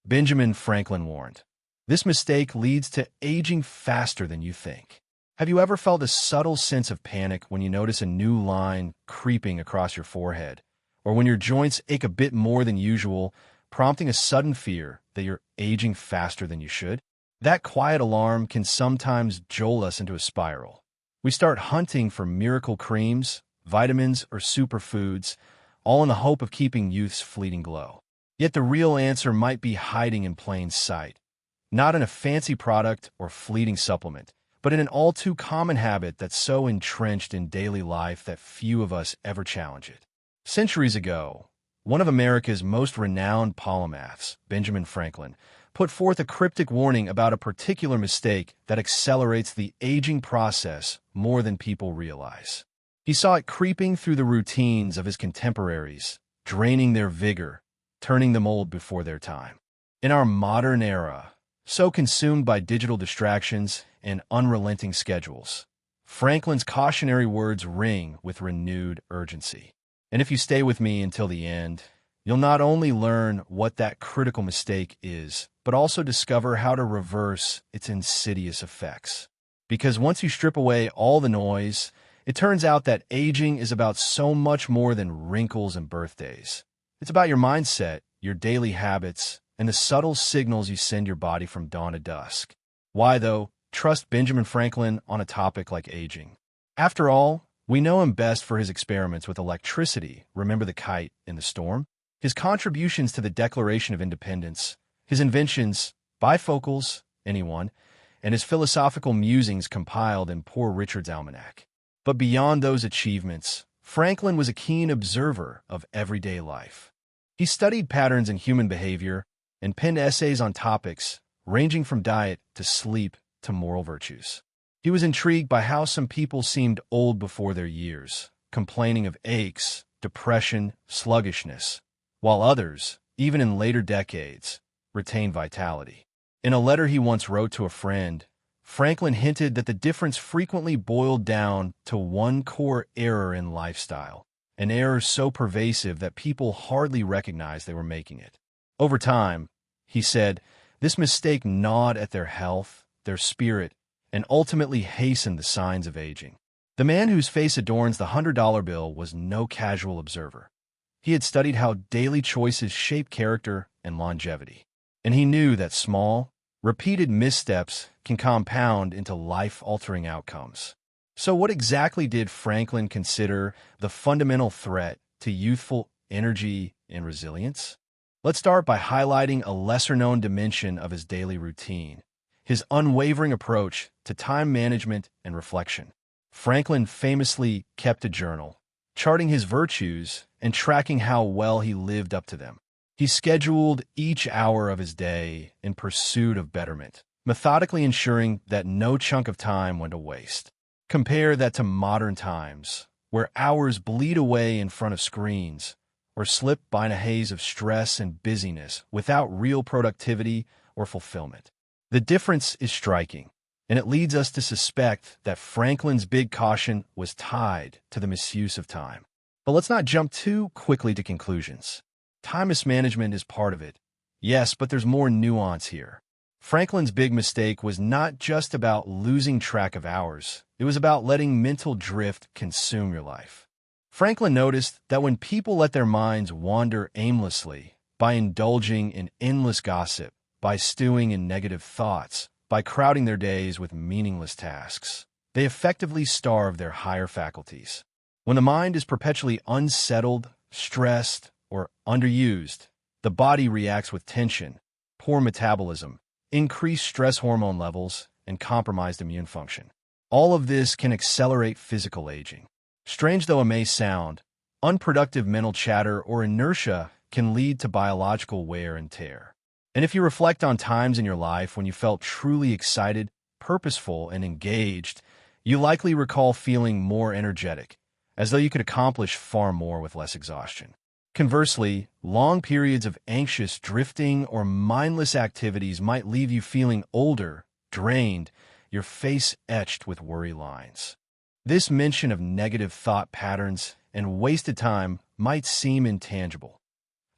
Benjamin Franklin warned, "This mistake leads to aging faster than you think." Have you ever felt a subtle sense of panic when you notice a new line creeping across your forehead, or when your joints ache a bit more than usual, prompting a sudden fear that you're aging faster than you should? That quiet alarm can sometimes jolt us into a spiral. We start hunting for miracle creams, vitamins, or superfoods, all in the hope of keeping youth's fleeting glow. Yet the real answer might be hiding in plain sight, not in a fancy product or fleeting supplement, but in an all-too-common habit that's so entrenched in daily life that few of us ever challenge it. Centuries ago, one of America's most renowned polymaths, Benjamin Franklin, put forth a cryptic warning about a particular mistake that accelerates the aging process more than people realize. He saw it creeping through the routines of his contemporaries, draining their vigor, turning them old before their time. In our modern era, so consumed by digital distractions and unrelenting schedules, Franklin's cautionary words ring with renewed urgency. And if you stay with me until the end, you'll not only learn what that critical mistake is, but also discover how to reverse its insidious effects. Because once you strip away all the noise, it turns out that aging is about so much more than wrinkles and birthdays. It's about your mindset, your daily habits, and the subtle signals you send your body from dawn to dusk. Why, though, trust Benjamin Franklin on a topic like aging? After all, we know him best for his experiments with electricity. Remember the kite in the storm? His contributions to the Declaration of Independence, his inventions, bifocals, anyone, and his philosophical musings compiled in Poor Richard's Almanac. But beyond those achievements, Franklin was a keen observer of everyday life. He studied patterns in human behavior and penned essays on topics ranging from diet to sleep to moral virtues. He was intrigued by how some people seemed old before their years, complaining of aches, depression, sluggishness, while others, even in later decades, retained vitality. In a letter he once wrote to a friend, Franklin hinted that the difference frequently boiled down to one core error in lifestyle, an error so pervasive that people hardly recognized they were making it. Over time, he said, this mistake gnawed at their health, their spirit, and ultimately hastened the signs of aging. The man whose face adorns the $100 bill was no casual observer. He had studied how daily choices shape character and longevity, and he knew that small, repeated missteps can compound into life-altering outcomes. So what exactly did Franklin consider the fundamental threat to youthful energy and resilience? Let's start by highlighting a lesser-known dimension of his daily routine, his unwavering approach to time management and reflection. Franklin famously kept a journal, charting his virtues and tracking how well he lived up to them. He scheduled each hour of his day in pursuit of betterment, methodically ensuring that no chunk of time went to waste. Compare that to modern times, where hours bleed away in front of screens or slip by in a haze of stress and busyness without real productivity or fulfillment. The difference is striking, and it leads us to suspect that Franklin's big caution was tied to the misuse of time. But let's not jump too quickly to conclusions. Time mismanagement is part of it, yes, but there's more nuance here. Franklin's big mistake was not just about losing track of hours. It was about letting mental drift consume your life. Franklin noticed that when people let their minds wander aimlessly, by indulging in endless gossip, by stewing in negative thoughts, by crowding their days with meaningless tasks, they effectively starve their higher faculties. When the mind is perpetually unsettled, stressed, or underused, the body reacts with tension, poor metabolism, increased stress hormone levels, and compromised immune function. All of this can accelerate physical aging. Strange though it may sound, unproductive mental chatter or inertia can lead to biological wear and tear. And if you reflect on times in your life when you felt truly excited, purposeful, and engaged, you likely recall feeling more energetic, as though you could accomplish far more with less exhaustion. Conversely, long periods of anxious drifting or mindless activities might leave you feeling older, drained, your face etched with worry lines. This mention of negative thought patterns and wasted time might seem intangible.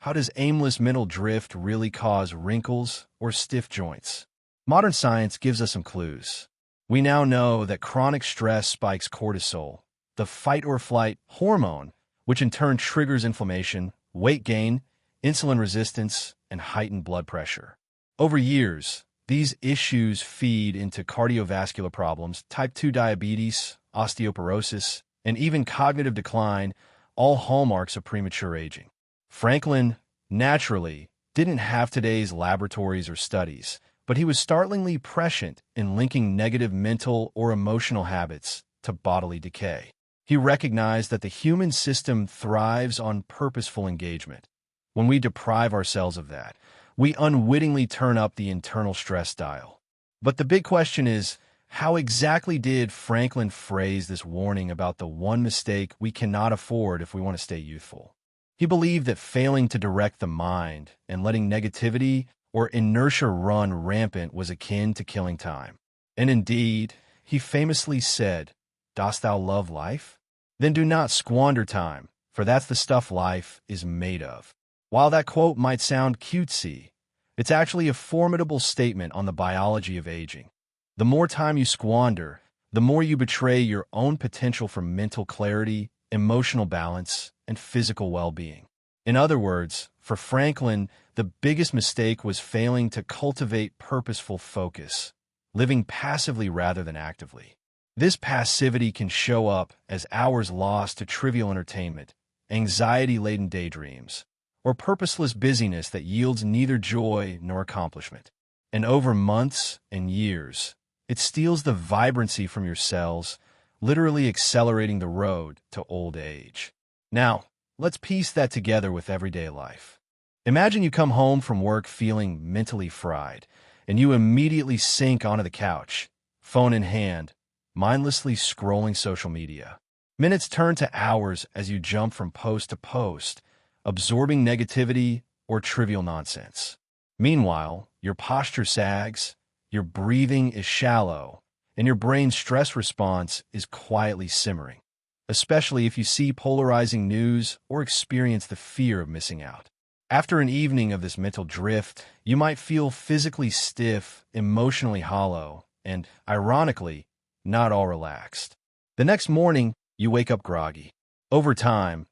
How does aimless mental drift really cause wrinkles or stiff joints? Modern science gives us some clues. We now know that chronic stress spikes cortisol, the fight-or-flight hormone, which in turn triggers inflammation, weight gain, insulin resistance, and heightened blood pressure. Over years, these issues feed into cardiovascular problems, type 2 diabetes, osteoporosis, and even cognitive decline, all hallmarks of premature aging. Franklin, naturally, didn't have today's laboratories or studies, but he was startlingly prescient in linking negative mental or emotional habits to bodily decay. He recognized that the human system thrives on purposeful engagement. When we deprive ourselves of that, we unwittingly turn up the internal stress dial. But the big question is, how exactly did Franklin phrase this warning about the one mistake we cannot afford if we want to stay youthful? He believed that failing to direct the mind and letting negativity or inertia run rampant was akin to killing time. And indeed, he famously said, "Dost thou love life? Then do not squander time, for that's the stuff life is made of." While that quote might sound cutesy, it's actually a formidable statement on the biology of aging. The more time you squander, the more you betray your own potential for mental clarity, emotional balance, and physical well-being. In other words, for Franklin, the biggest mistake was failing to cultivate purposeful focus, living passively rather than actively. This passivity can show up as hours lost to trivial entertainment, anxiety-laden daydreams, or purposeless busyness that yields neither joy nor accomplishment. And over months and years, it steals the vibrancy from your cells, literally accelerating the road to old age. Now, let's piece that together with everyday life. Imagine you come home from work feeling mentally fried, and you immediately sink onto the couch, phone in hand, mindlessly scrolling social media. Minutes turn to hours as you jump from post to post, absorbing negativity or trivial nonsense. Meanwhile, your posture sags, your breathing is shallow, and your brain's stress response is quietly simmering, especially if you see polarizing news or experience the fear of missing out. After an evening of this mental drift, you might feel physically stiff, emotionally hollow, and, ironically, not all relaxed. The next morning, you wake up groggy. Over time,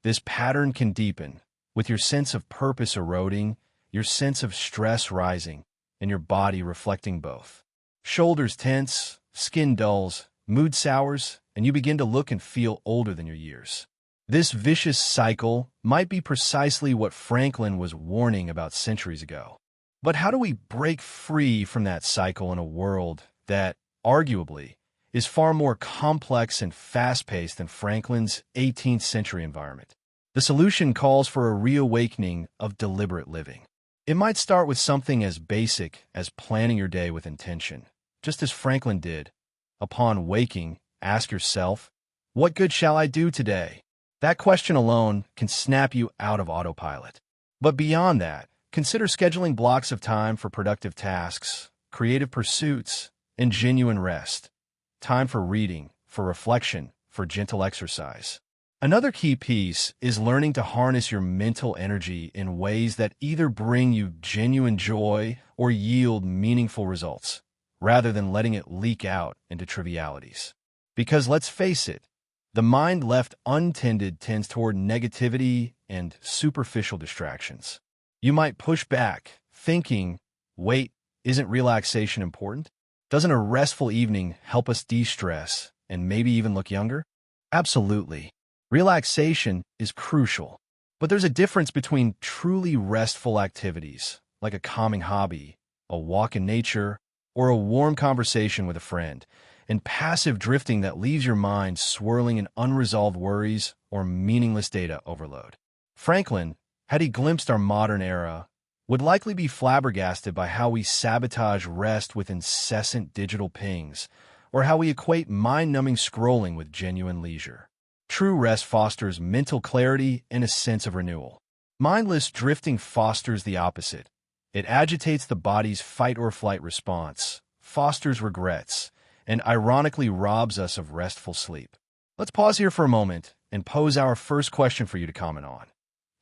this pattern can deepen, with your sense of purpose eroding, your sense of stress rising, and your body reflecting both. Shoulders tense, skin dulls, mood sours, and you begin to look and feel older than your years. This vicious cycle might be precisely what Franklin was warning about centuries ago. But how do we break free from that cycle in a world that, arguably, is far more complex and fast-paced than Franklin's 18th century environment? The solution calls for a reawakening of deliberate living. It might start with something as basic as planning your day with intention. Just as Franklin did, upon waking, ask yourself, "What good shall I do today?" That question alone can snap you out of autopilot. But beyond that, consider scheduling blocks of time for productive tasks, creative pursuits, and genuine rest. Time for reading, for reflection, for gentle exercise. Another key piece is learning to harness your mental energy in ways that either bring you genuine joy or yield meaningful results, rather than letting it leak out into trivialities. Because let's face it, the mind left untended tends toward negativity and superficial distractions. You might push back, thinking, "Wait, isn't relaxation important? Doesn't a restful evening help us de-stress and maybe even look younger?" Absolutely. Relaxation is crucial. But there's a difference between truly restful activities, like a calming hobby, a walk in nature, or a warm conversation with a friend, and passive drifting that leaves your mind swirling in unresolved worries or meaningless data overload. Franklin, had he glimpsed our modern era, would likely be flabbergasted by how we sabotage rest with incessant digital pings, or how we equate mind-numbing scrolling with genuine leisure. True rest fosters mental clarity and a sense of renewal. Mindless drifting fosters the opposite. It agitates the body's fight-or-flight response, fosters regrets, and ironically robs us of restful sleep. Let's pause here for a moment and pose our first question for you to comment on.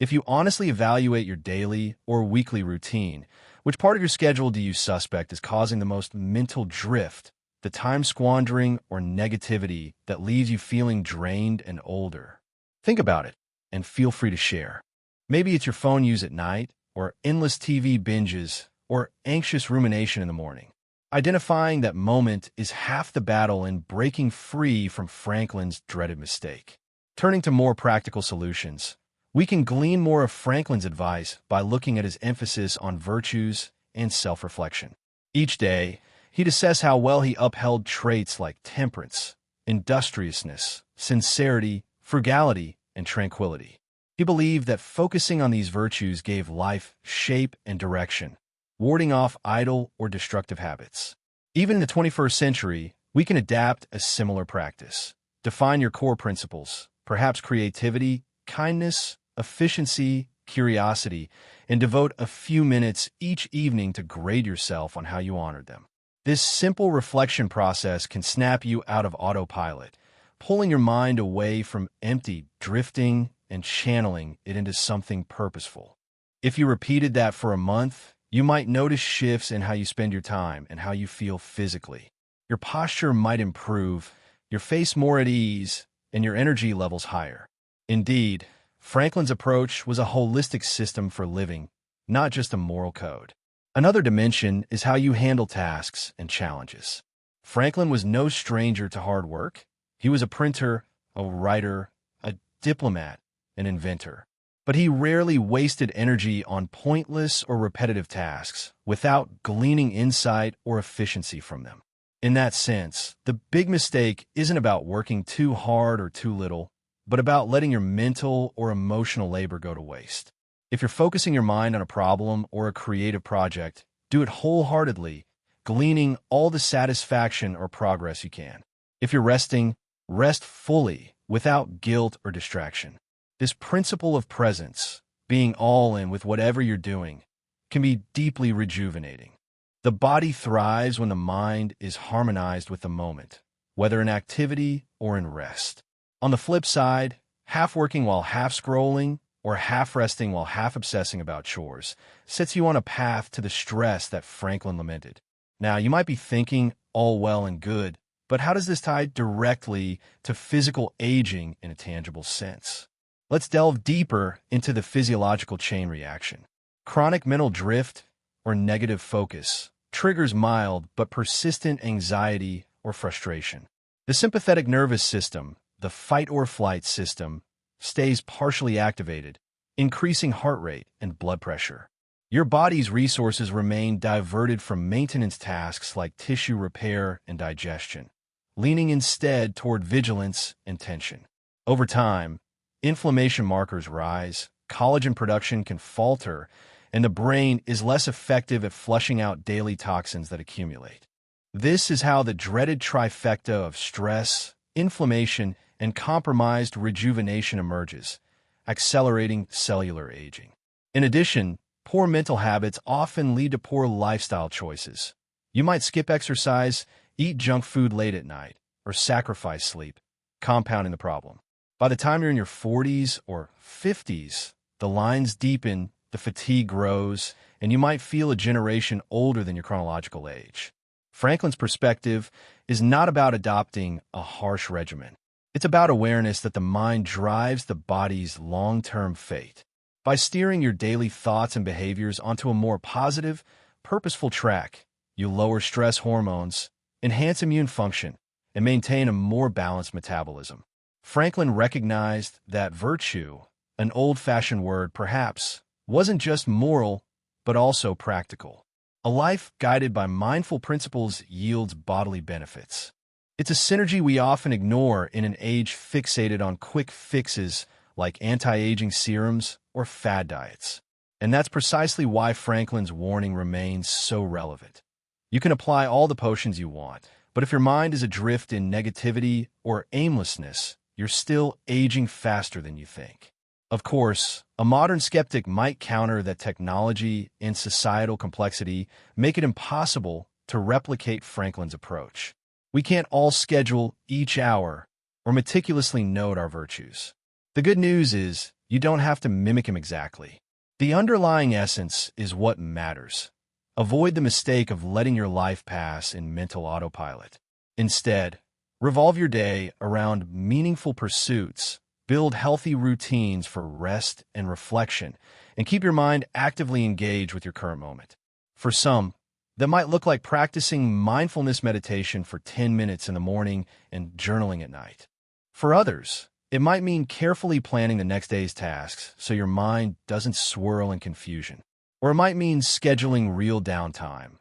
If you honestly evaluate your daily or weekly routine, which part of your schedule do you suspect is causing the most mental drift, the time squandering, or negativity that leaves you feeling drained and older? Think about it, and feel free to share. Maybe it's your phone use at night, or endless TV binges, or anxious rumination in the morning. Identifying that moment is half the battle in breaking free from Franklin's dreaded mistake. Turning to more practical solutions, we can glean more of Franklin's advice by looking at his emphasis on virtues and self-reflection. Each day, he'd assess how well he upheld traits like temperance, industriousness, sincerity, frugality, and tranquility. He believed that focusing on these virtues gave life shape and direction, warding off idle or destructive habits. Even in the 21st century, we can adapt a similar practice. Define your core principles, perhaps creativity, kindness, efficiency, curiosity, and devote a few minutes each evening to grade yourself on how you honored them. This simple reflection process can snap you out of autopilot, pulling your mind away from empty drifting and channeling it into something purposeful. If you repeated that for a month, you might notice shifts in how you spend your time and how you feel physically. Your posture might improve, your face more at ease, and your energy levels higher. Indeed, Franklin's approach was a holistic system for living, not just a moral code. Another dimension is how you handle tasks and challenges. Franklin was no stranger to hard work. He was a printer, a writer, a diplomat, an inventor. But he rarely wasted energy on pointless or repetitive tasks without gleaning insight or efficiency from them. In that sense, the big mistake isn't about working too hard or too little, but about letting your mental or emotional labor go to waste. If you're focusing your mind on a problem or a creative project, do it wholeheartedly, gleaning all the satisfaction or progress you can. If you're resting, rest fully, without guilt or distraction. This principle of presence, being all in with whatever you're doing, can be deeply rejuvenating. The body thrives when the mind is harmonized with the moment, whether in activity or in rest. On the flip side, half working while half scrolling, or half resting while half obsessing about chores, sets you on a path to the stress that Franklin lamented. Now, you might be thinking, all well and good, but how does this tie directly to physical aging in a tangible sense? Let's delve deeper into the physiological chain reaction. Chronic mental drift, or negative focus, triggers mild but persistent anxiety or frustration. The sympathetic nervous system, the fight-or-flight system, stays partially activated, increasing heart rate and blood pressure. Your body's resources remain diverted from maintenance tasks like tissue repair and digestion, leaning instead toward vigilance and tension. Over time, inflammation markers rise, collagen production can falter, and the brain is less effective at flushing out daily toxins that accumulate. This is how the dreaded trifecta of stress, inflammation, and compromised rejuvenation emerges, accelerating cellular aging. In addition, poor mental habits often lead to poor lifestyle choices. You might skip exercise, eat junk food late at night, or sacrifice sleep, compounding the problem. By the time you're in your 40s or 50s, the lines deepen, the fatigue grows, and you might feel a generation older than your chronological age. Franklin's perspective is not about adopting a harsh regimen. It's about awareness that the mind drives the body's long-term fate. By steering your daily thoughts and behaviors onto a more positive, purposeful track, you lower stress hormones, enhance immune function, and maintain a more balanced metabolism. Franklin recognized that virtue, an old-fashioned word perhaps, wasn't just moral, but also practical. A life guided by mindful principles yields bodily benefits. It's a synergy we often ignore in an age fixated on quick fixes like anti-aging serums or fad diets. And that's precisely why Franklin's warning remains so relevant. You can apply all the potions you want, but if your mind is adrift in negativity or aimlessness, you're still aging faster than you think. Of course, a modern skeptic might counter that technology and societal complexity make it impossible to replicate Franklin's approach. We can't all schedule each hour or meticulously note our virtues. The good news is, You don't have to mimic him exactly. The underlying essence is what matters. Avoid the mistake of letting your life pass in mental autopilot. Instead, revolve your day around meaningful pursuits, build healthy routines for rest and reflection, and keep your mind actively engaged with your current moment. For some, that might look like practicing mindfulness meditation for 10 minutes in the morning and journaling at night. For others, it might mean carefully planning the next day's tasks so your mind doesn't swirl in confusion. Or it might mean scheduling real downtime,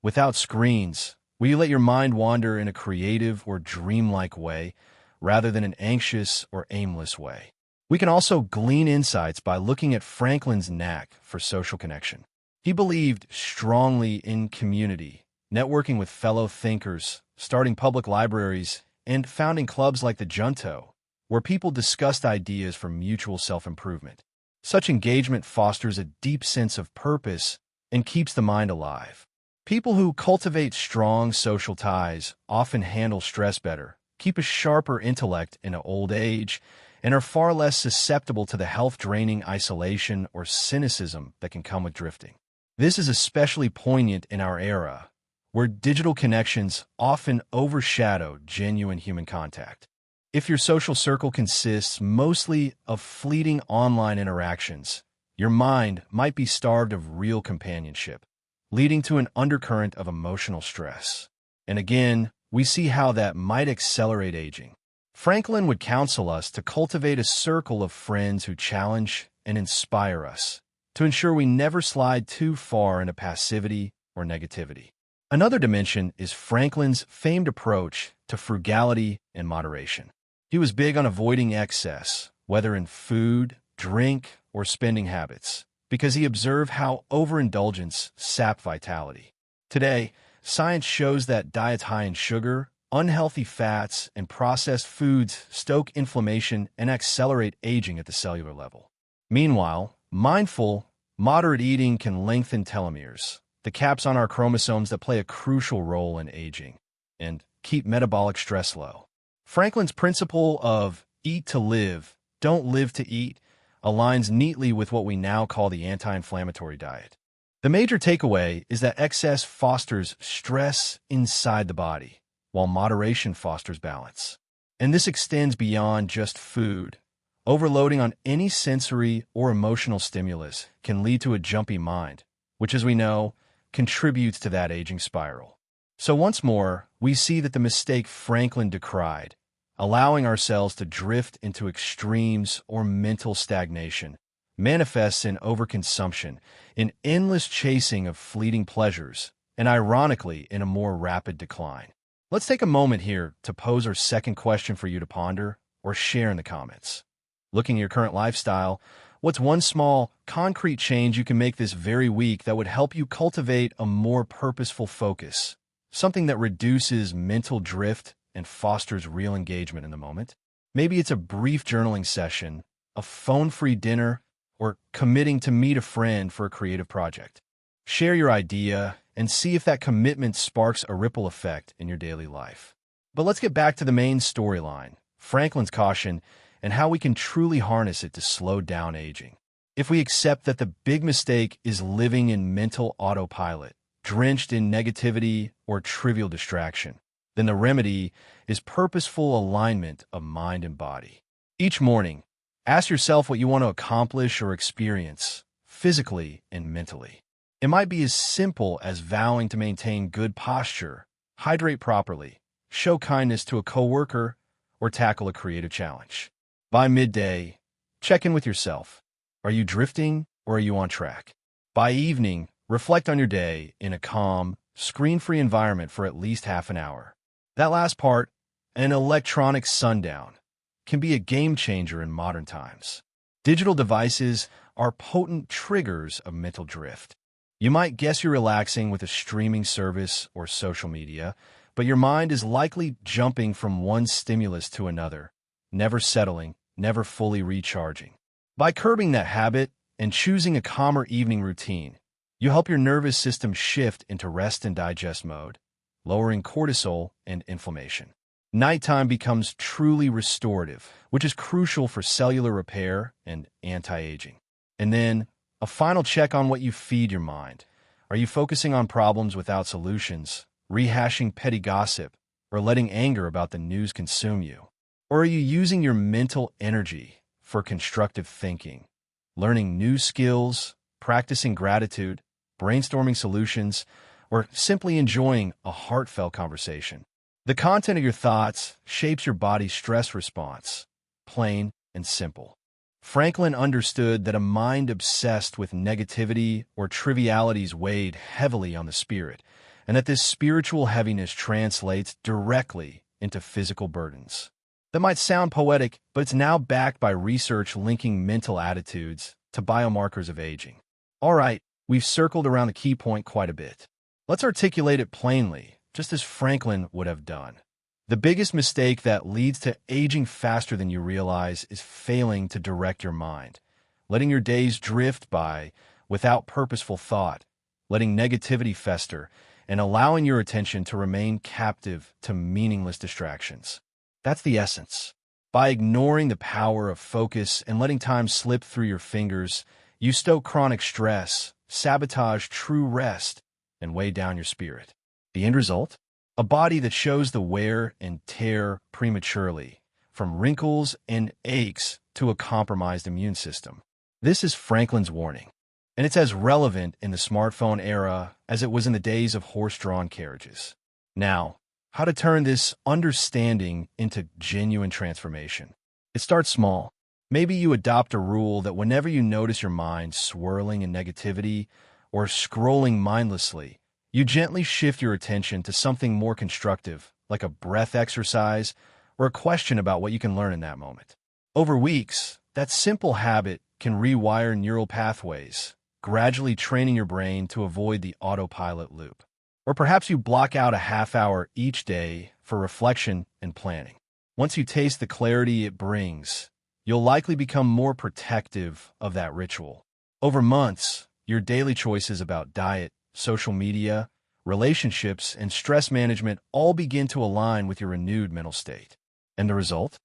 without screens, where you let your mind wander in a creative or dreamlike way rather than an anxious or aimless way. We can also glean insights by looking at Franklin's knack for social connection. He believed strongly in community, networking with fellow thinkers, starting public libraries, and founding clubs like the Junto, where people discussed ideas for mutual self-improvement. Such engagement fosters a deep sense of purpose and keeps the mind alive. People who cultivate strong social ties often handle stress better, keep a sharper intellect in old age, and are far less susceptible to the health-draining isolation or cynicism that can come with drifting. This is especially poignant in our era, where digital connections often overshadow genuine human contact. If your social circle consists mostly of fleeting online interactions, your mind might be starved of real companionship, leading to an undercurrent of emotional stress. And again, we see how that might accelerate aging. Franklin would counsel us to cultivate a circle of friends who challenge and inspire us, to ensure we never slide too far into passivity or negativity. Another dimension is Franklin's famed approach to frugality and moderation. He was big on avoiding excess, whether in food, drink, or spending habits, because he observed how overindulgence sapped vitality. Today, science shows that diets high in sugar, unhealthy fats, and processed foods stoke inflammation and accelerate aging at the cellular level. Meanwhile, mindful, moderate eating can lengthen telomeres, the caps on our chromosomes that play a crucial role in aging, and keep metabolic stress low. Franklin's principle of eat to live, don't live to eat, aligns neatly with what we now call the anti-inflammatory diet. The major takeaway is that excess fosters stress inside the body, while moderation fosters balance. And this extends beyond just food. Overloading on any sensory or emotional stimulus can lead to a jumpy mind, which, as we know, contributes to that aging spiral. So once more, we see that the mistake Franklin decried, allowing ourselves to drift into extremes or mental stagnation, manifests in overconsumption, in endless chasing of fleeting pleasures, and ironically, in a more rapid decline. Let's take a moment here to pose our second question for you to ponder or share in the comments. Looking at your current lifestyle, what's one small, concrete change you can make this very week that would help you cultivate a more purposeful focus, something that reduces mental drift and fosters real engagement in the moment? Maybe it's a brief journaling session, a phone-free dinner, or committing to meet a friend for a creative project. Share your idea and see if that commitment sparks a ripple effect in your daily life. But let's get back to the main storyline, Franklin's caution, and how we can truly harness it to slow down aging. If we accept that the big mistake is living in mental autopilot, drenched in negativity or trivial distraction, then the remedy is purposeful alignment of mind and body. Each morning, ask yourself what you want to accomplish or experience, physically and mentally. It might be as simple as vowing to maintain good posture, hydrate properly, show kindness to a coworker, or tackle a creative challenge. By midday, check in with yourself. Are you drifting or are you on track? By evening, reflect on your day in a calm, screen-free environment for at least half an hour. That last part, an electronic sundown, can be a game changer in modern times. Digital devices are potent triggers of mental drift. You might guess you're relaxing with a streaming service or social media, but your mind is likely jumping from one stimulus to another, never settling, never fully recharging. By curbing that habit and choosing a calmer evening routine, you help your nervous system shift into rest and digest mode, lowering cortisol and inflammation. Nighttime becomes truly restorative, which is crucial for cellular repair and anti-aging. And then, a final check on what you feed your mind. Are you focusing on problems without solutions, rehashing petty gossip, or letting anger about the news consume you? Or are you using your mental energy for constructive thinking, learning new skills, practicing gratitude, brainstorming solutions, or simply enjoying a heartfelt conversation? The content of your thoughts shapes your body's stress response, plain and simple. Franklin understood that a mind obsessed with negativity or trivialities weighed heavily on the spirit, and that this spiritual heaviness translates directly into physical burdens. That might sound poetic, but it's now backed by research linking mental attitudes to biomarkers of aging. All right, we've circled around the key point quite a bit. Let's articulate it plainly, just as Franklin would have done. The biggest mistake that leads to aging faster than you realize is failing to direct your mind, letting your days drift by without purposeful thought, letting negativity fester, and allowing your attention to remain captive to meaningless distractions. That's the essence. By ignoring the power of focus and letting time slip through your fingers, you stoke chronic stress, sabotage true rest, and weigh down your spirit. The end result? A body that shows the wear and tear prematurely, from wrinkles and aches to a compromised immune system. This is Franklin's warning, and it's as relevant in the smartphone era as it was in the days of horse-drawn carriages. Now, how to turn this understanding into genuine transformation. It starts small. Maybe you adopt a rule that whenever you notice your mind swirling in negativity or scrolling mindlessly, you gently shift your attention to something more constructive, like a breath exercise or a question about what you can learn in that moment. Over weeks, that simple habit can rewire neural pathways, gradually training your brain to avoid the autopilot loop. Or perhaps you block out a half hour each day for reflection and planning. Once you taste the clarity it brings, you'll likely become more protective of that ritual. Over months, your daily choices about diet, social media, relationships, and stress management all begin to align with your renewed mental state. And the result?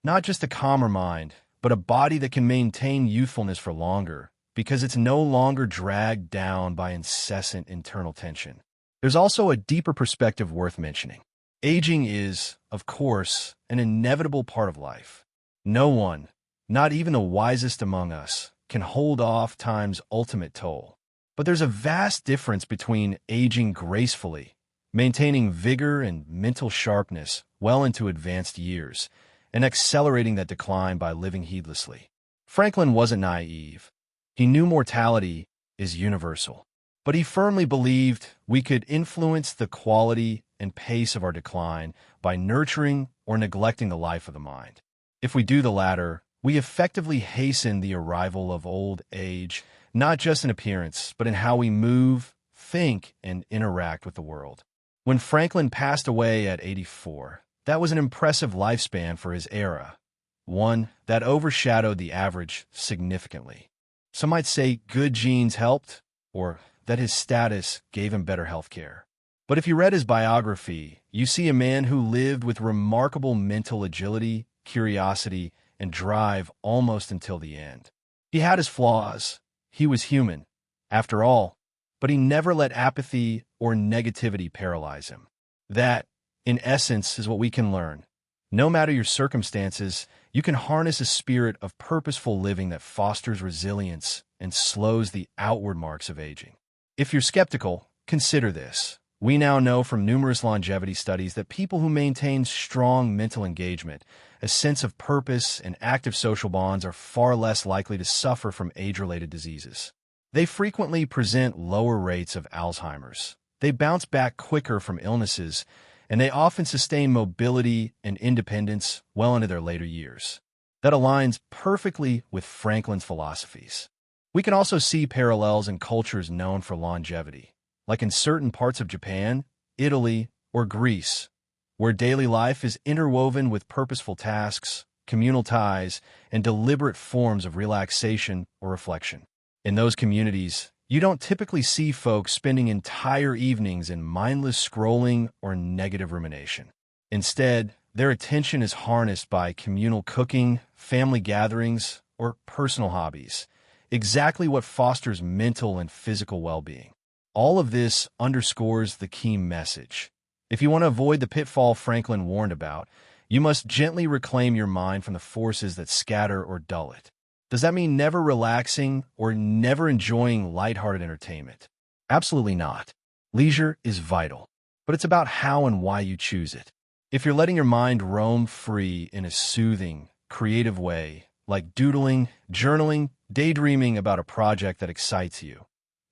Not just a calmer mind, but a body that can maintain youthfulness for longer because it's no longer dragged down by incessant internal tension. There's also a deeper perspective worth mentioning. Aging is, of course, an inevitable part of life. No one, not even the wisest among us, can hold off time's ultimate toll. But there's a vast difference between aging gracefully, maintaining vigor and mental sharpness well into advanced years, and accelerating that decline by living heedlessly. Franklin wasn't naive. He knew mortality is universal, but he firmly believed we could influence the quality and pace of our decline by nurturing or neglecting the life of the mind. If we do the latter, we effectively hasten the arrival of old age, not just in appearance, but in how we move, think, and interact with the world. When Franklin passed away at 84, that was an impressive lifespan for his era, one that overshadowed the average significantly. Some might say good genes helped, or that his status gave him better health care. But if you read his biography, you see a man who lived with remarkable mental agility, curiosity, and drive almost until the end. He had his flaws. He was human, after all, but he never let apathy or negativity paralyze him. That, in essence, is what we can learn. No matter your circumstances, you can harness a spirit of purposeful living that fosters resilience and slows the outward marks of aging. If you're skeptical, consider this. We now know from numerous longevity studies that people who maintain strong mental engagement, a sense of purpose, and active social bonds are far less likely to suffer from age-related diseases. They frequently present lower rates of Alzheimer's. They bounce back quicker from illnesses, and they often sustain mobility and independence well into their later years. That aligns perfectly with Franklin's philosophies. We can also see parallels in cultures known for longevity, like in certain parts of Japan, Italy, or Greece, where daily life is interwoven with purposeful tasks, communal ties, and deliberate forms of relaxation or reflection. In those communities, you don't typically see folks spending entire evenings in mindless scrolling or negative rumination. Instead, their attention is harnessed by communal cooking, family gatherings, or personal hobbies, exactly what fosters mental and physical well-being. All of this underscores the key message. If you want to avoid the pitfall Franklin warned about, you must gently reclaim your mind from the forces that scatter or dull it. Does that mean never relaxing or never enjoying lighthearted entertainment? Absolutely not. Leisure is vital, but it's about how and why you choose it. If you're letting your mind roam free in a soothing, creative way, like doodling, journaling, daydreaming about a project that excites you,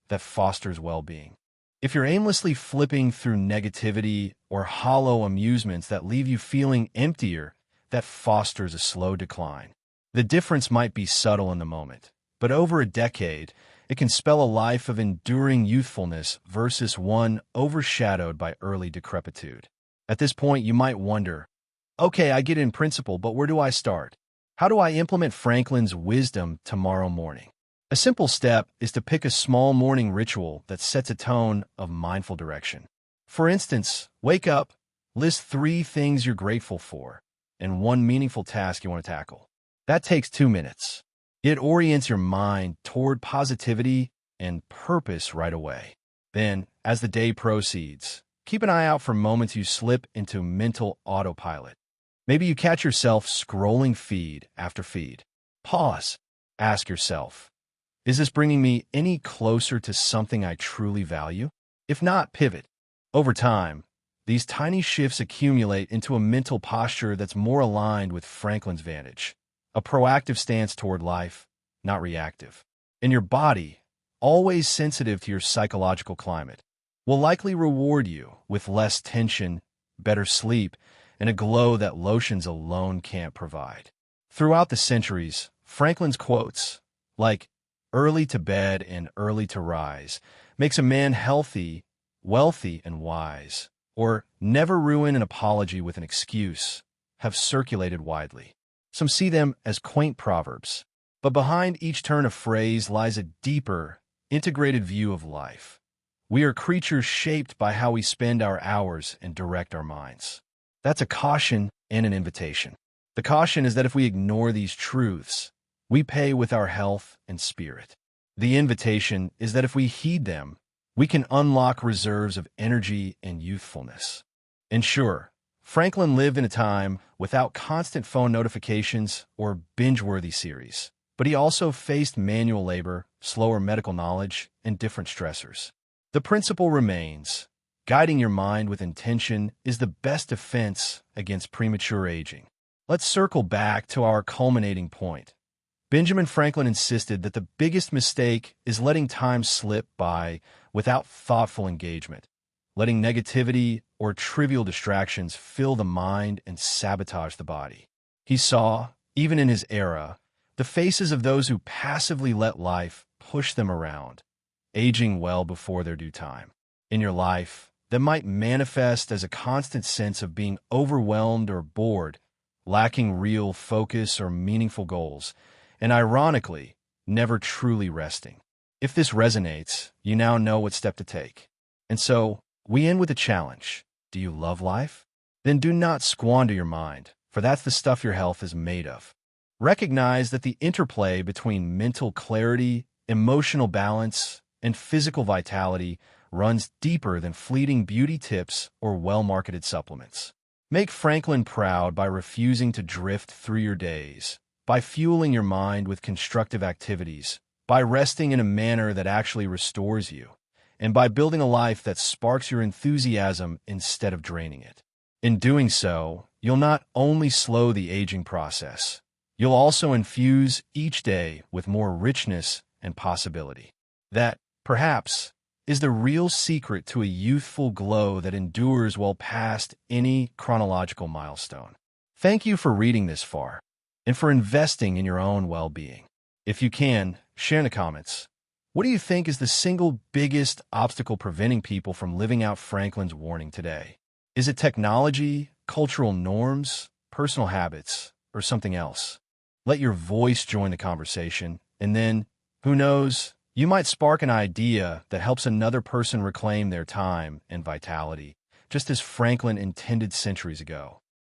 that fosters well-being. If you're aimlessly flipping through negativity or hollow amusements that leave you feeling emptier, that fosters a slow decline. The difference might be subtle in the moment, but over a decade, it can spell a life of enduring youthfulness versus one overshadowed by early decrepitude. At this point, you might wonder, okay, I get it in principle, but where do I start? How do I implement Franklin's wisdom tomorrow morning? A simple step is to pick a small morning ritual that sets a tone of mindful direction. For instance, wake up, list 3 things you're grateful for, and 1 meaningful task you want to tackle. That takes 2 minutes. It orients your mind toward positivity and purpose right away. Then, as the day proceeds, keep an eye out for moments you slip into mental autopilot. Maybe you catch yourself scrolling feed after feed. Pause. Ask yourself, is this bringing me any closer to something I truly value? If not, pivot. Over time, these tiny shifts accumulate into a mental posture that's more aligned with Franklin's vantage, a proactive stance toward life, not reactive. And your body, always sensitive to your psychological climate, will likely reward you with less tension, better sleep, and a glow that lotions alone can't provide. Throughout the centuries, Franklin's quotes, like, "Early to bed and early to rise makes a man healthy, wealthy, and wise," or "Never ruin an apology with an excuse," have circulated widely. Some see them as quaint proverbs, but behind each turn of phrase lies a deeper, integrated view of life. We are creatures shaped by how we spend our hours and direct our minds. That's a caution and an invitation. The caution is that if we ignore these truths, we pay with our health and spirit. The invitation is that if we heed them, we can unlock reserves of energy and youthfulness. And sure, Franklin lived in a time without constant phone notifications or binge-worthy series, but he also faced manual labor, slower medical knowledge, and different stressors. The principle remains: guiding your mind with intention is the best defense against premature aging. Let's circle back to our culminating point. Benjamin Franklin insisted that the biggest mistake is letting time slip by without thoughtful engagement, letting negativity or trivial distractions fill the mind and sabotage the body. He saw, even in his era, the faces of those who passively let life push them around, aging well before their due time. In your life, that might manifest as a constant sense of being overwhelmed or bored, lacking real focus or meaningful goals, and ironically, never truly resting. If this resonates, you now know what step to take. And so, we end with a challenge. Do you love life? Then do not squander your mind, for that's the stuff your health is made of. Recognize that the interplay between mental clarity, emotional balance, and physical vitality runs deeper than fleeting beauty tips or well-marketed supplements. Make Franklin proud by refusing to drift through your days, by fueling your mind with constructive activities, by resting in a manner that actually restores you, and by building a life that sparks your enthusiasm instead of draining it. In doing so, you'll not only slow the aging process, you'll also infuse each day with more richness and possibility. That, perhaps, is the real secret to a youthful glow that endures well past any chronological milestone. Thank you for reading this far, and for investing in your own well-being. If you can, share in the comments. What do you think is the single biggest obstacle preventing people from living out Franklin's warning today? Is it technology, cultural norms, personal habits, or something else? Let your voice join the conversation, and then, who knows, you might spark an idea that helps another person reclaim their time and vitality, just as Franklin intended centuries ago.